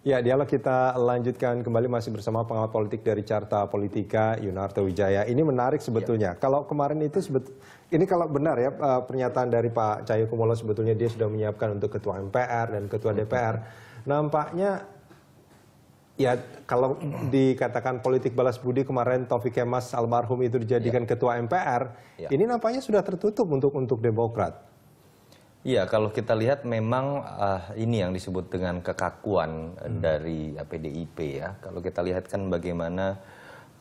Ya, dialog kita lanjutkan kembali masih bersama pengamat politik dari Carta Politika, Yunarto Wijaya. Ini menarik sebetulnya. Kalau kemarin itu ini kalau benar ya pernyataan dari Pak Cahyokumolo sebetulnya dia sudah menyiapkan untuk Ketua MPR dan Ketua DPR. Nampaknya ya kalau dikatakan politik balas budi kemarin Taufik Kemas almarhum itu dijadikan Ketua MPR, ini nampaknya sudah tertutup untuk Demokrat. Iya, kalau kita lihat memang ini yang disebut dengan kekakuan dari PDIP ya. Kalau kita lihat kan bagaimana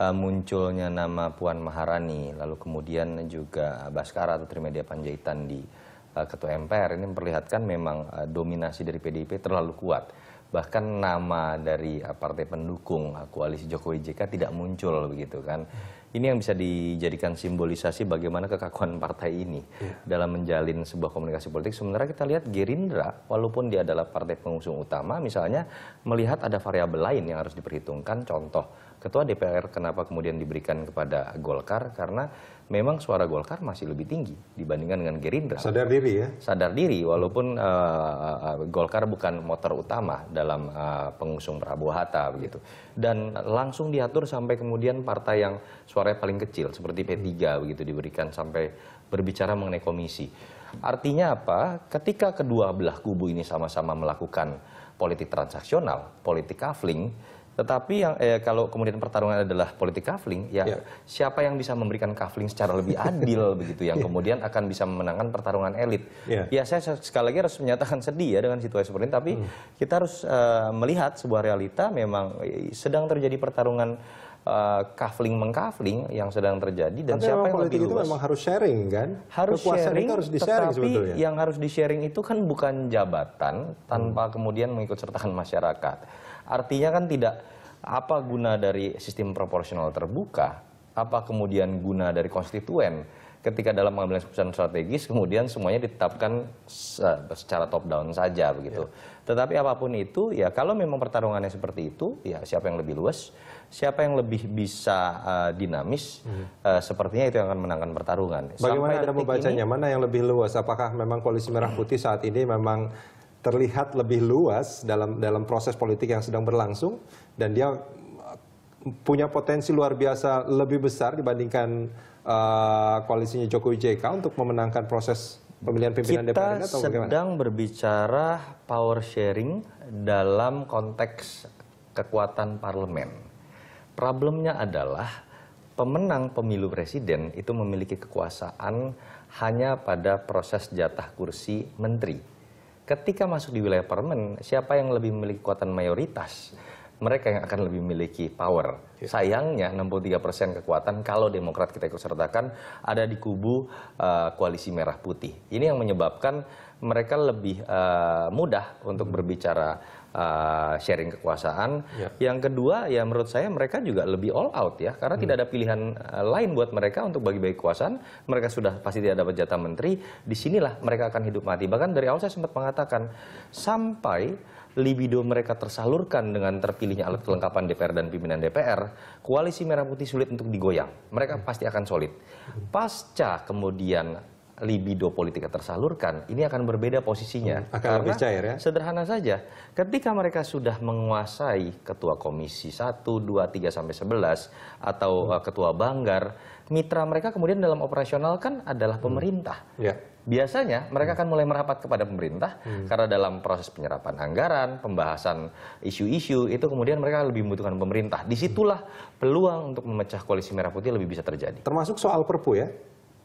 munculnya nama Puan Maharani, lalu kemudian juga Baskara atau Trimedia Panjaitan di Ketua MPR, ini memperlihatkan memang dominasi dari PDIP terlalu kuat. Bahkan nama dari partai pendukung koalisi Jokowi JK tidak muncul begitu kan. Ini yang bisa dijadikan simbolisasi bagaimana kekakuan partai ini dalam menjalin sebuah komunikasi politik. Sementara kita lihat Gerindra, walaupun dia adalah partai pengusung utama, misalnya melihat ada variabel lain yang harus diperhitungkan. Contoh, Ketua DPR kenapa kemudian diberikan kepada Golkar? Karena memang suara Golkar masih lebih tinggi dibandingkan dengan Gerindra. Sadar diri ya? Sadar diri, walaupun Golkar bukan motor utama dalam pengusung Prabowo Hatta begitu. Dan langsung diatur sampai kemudian partai yang suaranya paling kecil seperti P3 begitu diberikan sampai berbicara mengenai komisi. Artinya apa? Ketika kedua belah kubu ini sama-sama melakukan politik transaksional, politik kafling, tetapi yang kalau kemudian pertarungan adalah politik kafling, siapa yang bisa memberikan kafling secara lebih adil begitu, yang kemudian akan bisa memenangkan pertarungan elit. Ya, saya sekali lagi harus menyatakan sedih ya dengan situasi seperti ini, tapi kita harus melihat sebuah realita memang sedang terjadi pertarungan kafling mengkafling yang sedang terjadi, dan tapi siapa yang lebih luas. Itu memang harus sharing kan? Harus sharing, harus di-sharing tetapi sebetulnya. Yang harus di-sharing itu kan bukan jabatan tanpa kemudian mengikut sertakan masyarakat. Artinya kan tidak, apa guna dari sistem proporsional terbuka, apa kemudian guna dari konstituen ketika dalam pengambilan keputusan strategis kemudian semuanya ditetapkan secara top down saja begitu. Tetapi apapun itu ya, kalau memang pertarungannya seperti itu ya, siapa yang lebih luas, siapa yang lebih bisa dinamis, sepertinya itu yang akan menangkan pertarungan. Bagaimana Anda membacanya? Mana yang lebih luas? Apakah memang koalisi merah putih saat ini memang terlihat lebih luas dalam proses politik yang sedang berlangsung, dan dia punya potensi luar biasa lebih besar dibandingkan koalisinya Jokowi JK untuk memenangkan proses pemilihan pimpinan DPR ini, atau bagaimana? Kita sedang berbicara power sharing dalam konteks kekuatan parlemen. Problemnya adalah pemenang pemilu presiden itu memiliki kekuasaan hanya pada proses jatah kursi menteri. Ketika masuk di wilayah parlemen, siapa yang lebih memiliki kekuatan mayoritas, mereka yang akan lebih memiliki power. Sayangnya 63% kekuatan kalau Demokrat kita ikut sertakan ada di kubu koalisi merah putih. Ini yang menyebabkan mereka lebih mudah untuk berbicara sharing kekuasaan. Yang kedua ya, menurut saya mereka juga lebih all out ya, karena tidak ada pilihan lain buat mereka untuk bagi-bagi kekuasaan. Mereka sudah pasti tidak dapat jatah menteri. Disinilah mereka akan hidup mati. Bahkan dari awal saya sempat mengatakan, sampai libido mereka tersalurkan dengan terpilihnya alat kelengkapan DPR dan pimpinan DPR, koalisi merah putih sulit untuk digoyang. Mereka pasti akan solid. Pasca kemudian libido politika tersalurkan, ini akan berbeda posisinya. Akan lebih cair ya? Sederhana saja, ketika mereka sudah menguasai ketua komisi 1, 2, 3, sampai 11, atau ketua banggar, mitra mereka kemudian dalam operasional kan adalah pemerintah. Biasanya mereka akan mulai merapat kepada pemerintah, karena dalam proses penyerapan anggaran, pembahasan isu-isu, itu kemudian mereka lebih membutuhkan pemerintah. Disitulah peluang untuk memecah koalisi merah putih lebih bisa terjadi. Termasuk soal Perpu ya?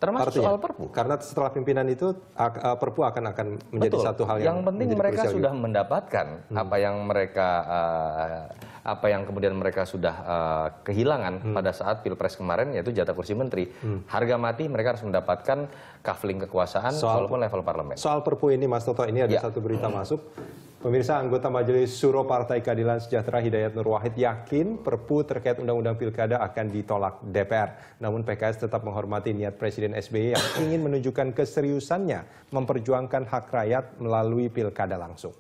Termasuk soal Perpu. Karena setelah pimpinan itu Perpu akan menjadi satu hal yang penting mereka sudah mendapatkan apa yang kemudian mereka sudah kehilangan pada saat Pilpres kemarin, yaitu jatah kursi menteri. Harga mati mereka harus mendapatkan kafling kekuasaan walaupun level parlemen. Soal Perpu ini Mas Toto, ini ada satu berita masuk. Pemirsa, anggota Majelis Syuro Partai Keadilan Sejahtera Hidayat Nur Wahid yakin Perpu terkait Undang-Undang Pilkada akan ditolak DPR. Namun PKS tetap menghormati niat Presiden SBY yang ingin menunjukkan keseriusannya memperjuangkan hak rakyat melalui pilkada langsung.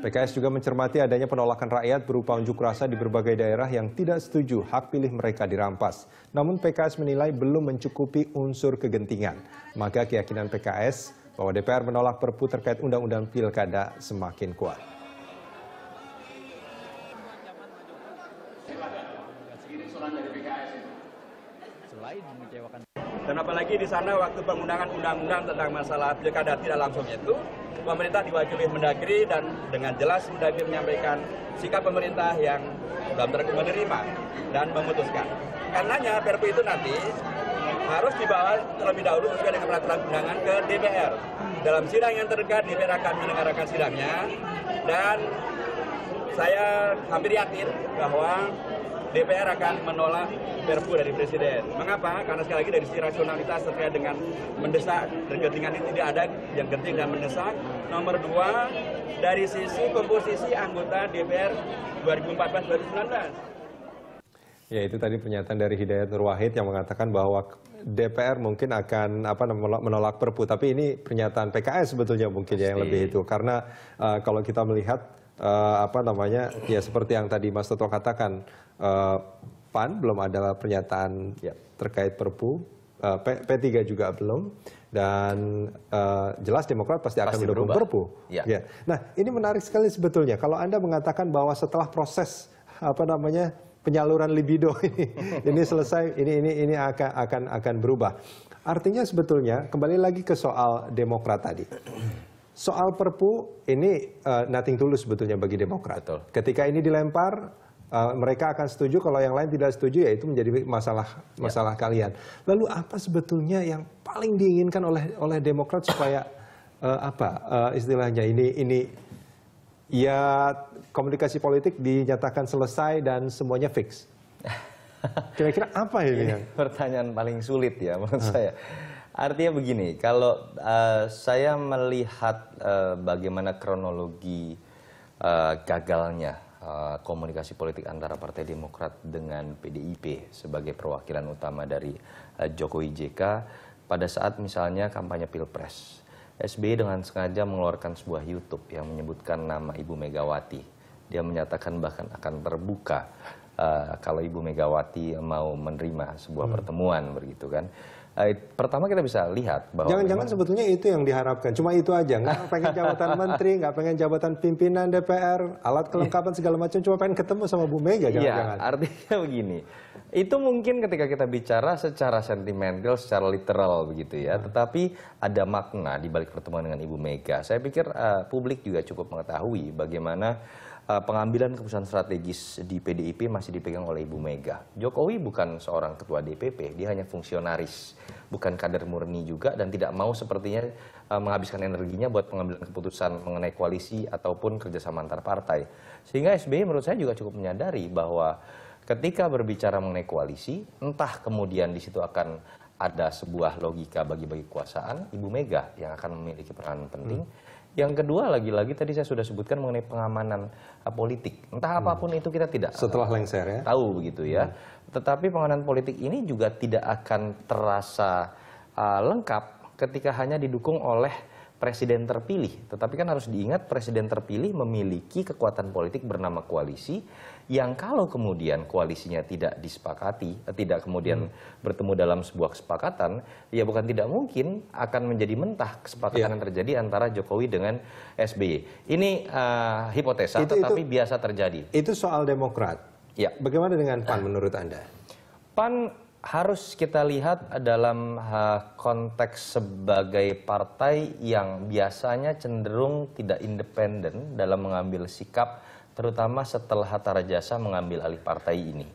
PKS juga mencermati adanya penolakan rakyat berupa unjuk rasa di berbagai daerah yang tidak setuju hak pilih mereka dirampas. Namun PKS menilai belum mencukupi unsur kegentingan. Maka keyakinan PKS bahwa DPR menolak Perpu terkait Undang-Undang Pilkada semakin kuat. Selain mengecewakan. Dan apalagi di sana waktu pengundangan undang-undang tentang masalah pilkada tidak langsung itu, pemerintah diwakili Mendagri dan dengan jelas Mendagri menyampaikan sikap pemerintah yang dalam tanda kutip menerima dan memutuskan. Karenanya Perpu itu nanti harus dibawa terlebih dahulu sesuai dengan peraturan undangan ke DPR. Dalam sidang yang terdekat DPR akan mendengarkan sidangnya dan saya hampir yakin bahwa DPR akan menolak Perpu dari Presiden. Mengapa? Karena sekali lagi dari sisi rasionalitas terkait dengan mendesak dan gentingan itu tidak ada yang genting dan mendesak. Nomor dua, dari sisi komposisi anggota DPR 2014-2019. Ya, itu tadi pernyataan dari Hidayat Nur Wahid yang mengatakan bahwa DPR mungkin akan menolak Perpu, tapi ini pernyataan PKS sebetulnya mungkin ya yang lebih itu, karena kalau kita melihat ya seperti yang tadi Mas Toto katakan, PAN belum ada pernyataan terkait Perpu, P3 juga belum, dan jelas Demokrat pasti akan mendukung Perpu. Ya. Nah, ini menarik sekali sebetulnya kalau Anda mengatakan bahwa setelah proses penyaluran libido ini selesai, ini akan berubah. Artinya sebetulnya kembali lagi ke soal Demokrat tadi. Soal Perpu ini nothing tulus sebetulnya bagi Demokrat. Betul. Ketika ini dilempar, mereka akan setuju, kalau yang lain tidak setuju ya itu menjadi masalah kalian. Lalu apa sebetulnya yang paling diinginkan oleh Demokrat supaya istilahnya ini ya ini politik dinyatakan selesai dan semuanya fix? Kira-kira apa ini? Pertanyaan paling sulit ya menurut saya. Artinya begini, kalau saya melihat bagaimana kronologi gagalnya komunikasi politik antara Partai Demokrat dengan PDIP sebagai perwakilan utama dari Jokowi JK pada saat misalnya kampanye Pilpres. SBY dengan sengaja mengeluarkan sebuah YouTube yang menyebutkan nama Ibu Megawati. Dia menyatakan bahkan akan terbuka kalau Ibu Megawati mau menerima sebuah pertemuan begitu kan. Pertama kita bisa lihat bahwa jangan-jangan sebetulnya itu yang diharapkan, cuma itu aja, nggak pengen jabatan menteri, nggak pengen jabatan pimpinan DPR, alat kelengkapan segala macam, cuma pengen ketemu sama Bu Mega, jangan-jangan. Iya, artinya begini, itu mungkin ketika kita bicara secara sentimental, secara literal begitu ya, tetapi ada makna di balik pertemuan dengan Ibu Mega. Saya pikir publik juga cukup mengetahui bagaimana pengambilan keputusan strategis di PDIP masih dipegang oleh Ibu Mega. Jokowi bukan seorang ketua DPP, dia hanya fungsionaris, bukan kader murni juga, dan tidak mau sepertinya menghabiskan energinya buat pengambilan keputusan mengenai koalisi ataupun kerjasama antar partai. Sehingga SBY menurut saya juga cukup menyadari bahwa ketika berbicara mengenai koalisi, entah kemudian di situ akan ada sebuah logika bagi-bagi kekuasaan, Ibu Mega yang akan memiliki peranan penting. Yang kedua, lagi-lagi tadi saya sudah sebutkan mengenai pengamanan politik. Entah apapun itu kita tidak setelah lengser ya tahu begitu ya. Tetapi pengamanan politik ini juga tidak akan terasa lengkap ketika hanya didukung oleh presiden terpilih. Tetapi kan harus diingat presiden terpilih memiliki kekuatan politik bernama koalisi, yang kalau kemudian koalisinya tidak disepakati, tidak kemudian bertemu dalam sebuah kesepakatan, ya bukan tidak mungkin akan menjadi mentah kesepakatan yang terjadi antara Jokowi dengan SBY. Ini hipotesa, tetapi biasa terjadi. Itu soal Demokrat. Ya. Bagaimana dengan PAN menurut Anda? PAN harus kita lihat dalam konteks sebagai partai yang biasanya cenderung tidak independen dalam mengambil sikap, terutama setelah Hatta Rajasa mengambil alih partai ini.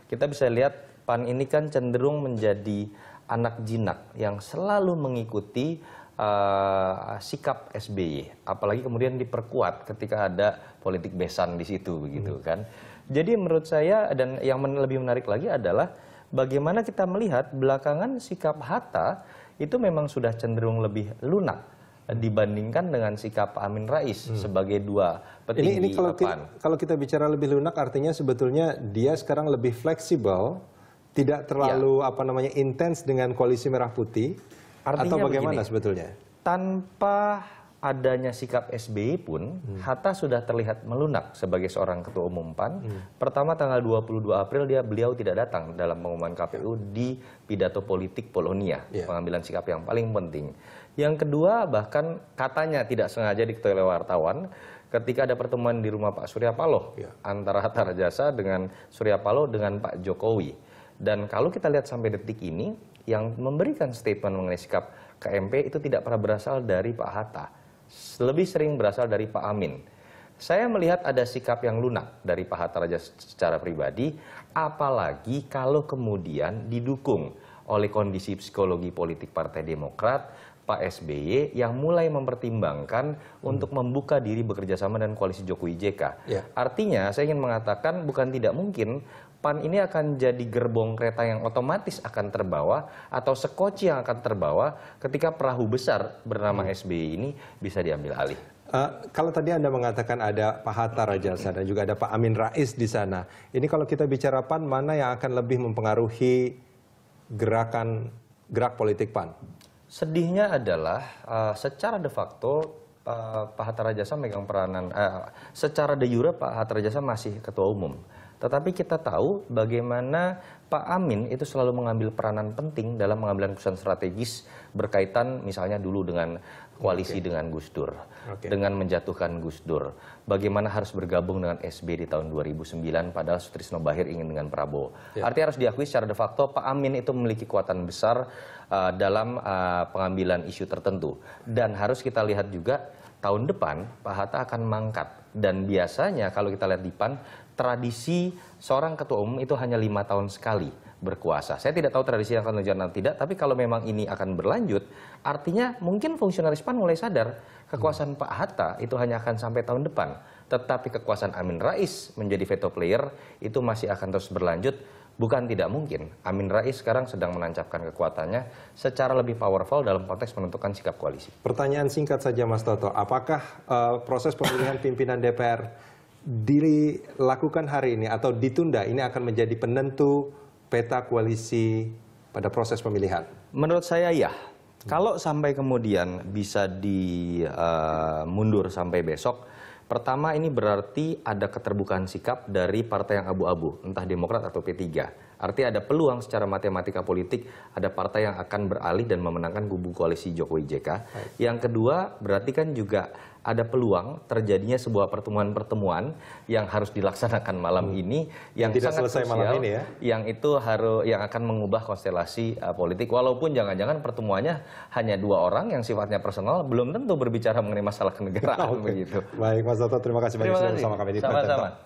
Kita bisa lihat PAN ini kan cenderung menjadi anak jinak yang selalu mengikuti sikap SBY, apalagi kemudian diperkuat ketika ada politik besan di situ begitu kan. Jadi menurut saya, dan yang lebih menarik lagi adalah bagaimana kita melihat belakangan sikap Hatta itu memang sudah cenderung lebih lunak dibandingkan dengan sikap Amin Rais sebagai dua petinggi PAN. Kalau kita bicara lebih lunak, artinya sebetulnya dia sekarang lebih fleksibel, tidak terlalu intens dengan koalisi merah putih. Artinya atau bagaimana begini, sebetulnya? Tanpa adanya sikap SBY pun, Hatta sudah terlihat melunak sebagai seorang ketua umum PAN. Pertama tanggal 22 April beliau tidak datang dalam pengumuman KPU di pidato politik Polonia, pengambilan sikap yang paling penting. Yang kedua, bahkan katanya tidak sengaja diketahui oleh wartawan, ketika ada pertemuan di rumah Pak Surya Paloh antara Hatta Rajasa dengan Surya Paloh dengan Pak Jokowi. Dan kalau kita lihat sampai detik ini, yang memberikan statement mengenai sikap KMP itu tidak pernah berasal dari Pak Hatta, lebih sering berasal dari Pak Amin. Saya melihat ada sikap yang lunak dari Pak Hatta Rajasa secara pribadi, apalagi kalau kemudian didukung oleh kondisi psikologi politik Partai Demokrat, Pak SBY yang mulai mempertimbangkan untuk membuka diri bekerja sama dengan koalisi Jokowi JK. Artinya saya ingin mengatakan bukan tidak mungkin PAN ini akan jadi gerbong kereta yang otomatis akan terbawa atau sekoci yang akan terbawa ketika perahu besar bernama SBY ini bisa diambil alih. Kalau tadi Anda mengatakan ada Pak Hatta Rajasa dan juga ada Pak Amin Rais di sana, ini kalau kita bicara PAN, mana yang akan lebih mempengaruhi gerak politik PAN? Sedihnya adalah secara de facto Pak Hatta Rajasa megang peranan, secara de jure Pak Hatta Rajasa masih ketua umum. Tetapi kita tahu bagaimana Pak Amin itu selalu mengambil peranan penting dalam mengambil keputusan strategis berkaitan misalnya dulu dengan koalisi dengan Gus Dur, dengan menjatuhkan Gus Dur. Bagaimana harus bergabung dengan SB di tahun 2009 padahal Sutrisno Bahir ingin dengan Prabowo. Artinya harus diakui secara de facto Pak Amin itu memiliki kekuatan besar dalam pengambilan isu tertentu. Dan harus kita lihat juga tahun depan Pak Hatta akan mangkat. Dan biasanya kalau kita lihat di PAN, tradisi seorang ketua umum itu hanya 5 tahun sekali berkuasa. Saya tidak tahu tradisi yang akan lanjut atau tidak, tapi kalau memang ini akan berlanjut, artinya mungkin fungsionaris PAN mulai sadar kekuasaan Pak Hatta itu hanya akan sampai tahun depan. Tetapi kekuasaan Amin Rais menjadi veto player itu masih akan terus berlanjut. Bukan tidak mungkin, Amin Rais sekarang sedang menancapkan kekuatannya secara lebih powerful dalam konteks menentukan sikap koalisi. Pertanyaan singkat saja Mas Toto, apakah proses pemilihan pimpinan DPR dilakukan hari ini atau ditunda ini akan menjadi penentu peta koalisi pada proses pemilihan? Menurut saya ya. Kalau sampai kemudian bisa dimundur sampai besok, pertama ini berarti ada keterbukaan sikap dari partai yang abu-abu, entah Demokrat atau P3. Artinya ada peluang secara matematika politik, ada partai yang akan beralih dan memenangkan kubu koalisi Jokowi JK. Yang kedua, berarti kan juga ada peluang terjadinya sebuah pertemuan-pertemuan yang harus dilaksanakan malam ini, yang tidak sangat selesai krusial, malam ini ya. yang itu yang akan mengubah konstelasi politik. Walaupun jangan-jangan pertemuannya hanya 2 orang yang sifatnya personal, belum tentu berbicara mengenai masalah kenegaraan begitu. Baik Mas Toto, terima kasih banyak sudah bersama kami di Sama-sama.